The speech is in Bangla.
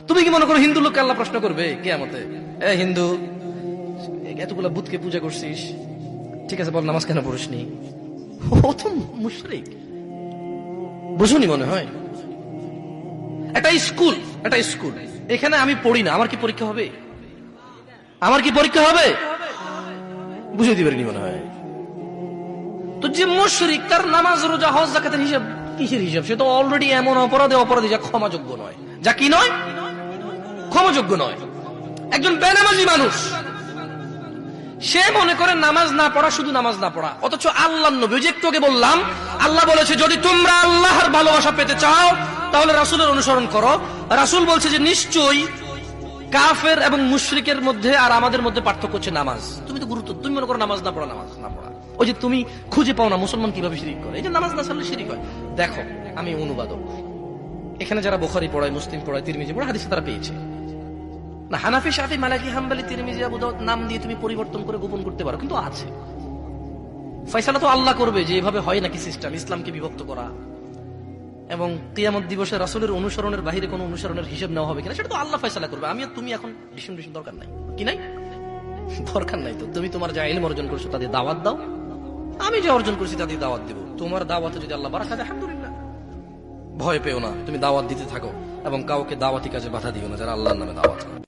তুমি কি মনে করো হিন্দু লোককে আল্লাহ প্রশ্ন করবে কিয়ামতে, এ হিন্দু এতগুলা বুতকে পূজা করছিস, ঠিক আছে বল নামাজ কেন পড়িসনি? ও তো মুশরিক, বুঝুনি মনে হয়। একটা স্কুল এখানে আমি পড়ি না, আমার কি পরীক্ষা হবে? আমার কি পরীক্ষা হবে? বুঝে দিতে পারিনি মনে হয়। তো যে মুশরিক, তার নামাজ রোজা হজ যাকাতের হিসাব কিসের হিসাব? সে তো অলরেডি এমন অপরাধী যা ক্ষমাযোগ্য নয়, যা কি নয়, ক্ষমাযোগ্য নয়। একজন বেনামাজি মানুষ, সে মনে করে নামাজ না পড়া শুধু নামাজ না পড়া, অথচ আল্লাহর নবী, যে একটু আগে বললাম, আল্লাহ বলেছে যদি তোমরা আল্লাহর ভালোবাসা পেতে চাও তাহলে রাসূলের অনুসরণ করো। রাসূল বলছে যে নিশ্চয়ই কাফের এবং মুশরিকের মধ্যে আর আমাদের মধ্যে পার্থক্য হচ্ছে নামাজ। তুমি মনে করো নামাজ না পড়া। ওই যে তুমি খুঁজে পাও না মুসলমান কিভাবে শিরিক করে, এই যে নামাজ না ছাড়লে শিরিক হয়। দেখো, আমি অনুবাদক, এখানে যারা বুখারী পড়ায়, মুসলিম পড়ায়, তিরমিজি পড়ায়, হাদিসে তারা পেয়েছে না। হানাফি, শাফি, মালিকি, হাম্বলি, তিরমিজি, আবু দাউদ নাম দিয়ে তুমি পরিবর্তন করে গোপন করতে পারো, কিন্তু আছে। ফয়সালা তো আল্লাহ করবে যে এভাবে হয় নাকি সিস্টেম, ইসলামকে বিভক্ত করা, এবং কিয়ামত দিবসে রাসূলের অনুসরণের বাইরে কোনো অনুসরণের হিসাব নেওয়া হবে কিনা সেটা তো আল্লাহ ফয়সালা করবে। আমি আর তুমি এখন ডিসিশন দরকার নাই, কি নাই দরকার নাই। তো তুমি তোমার যা ইলম অর্জন করছো তাদের দাওয়াত দাও, আমি যা অর্জন করছি তাদের দাওয়াত দেব। তোমার দাওয়াতে যদি আল্লাহ বারাকা দেয় আলহামদুলিল্লাহ, ভয় পেও না, তুমি দাওয়াত দিতে থাকো এবং কাউকে দাওয়াতি কাজে বাধা দিও না যারা আল্লাহর নামে দাওয়াত করে।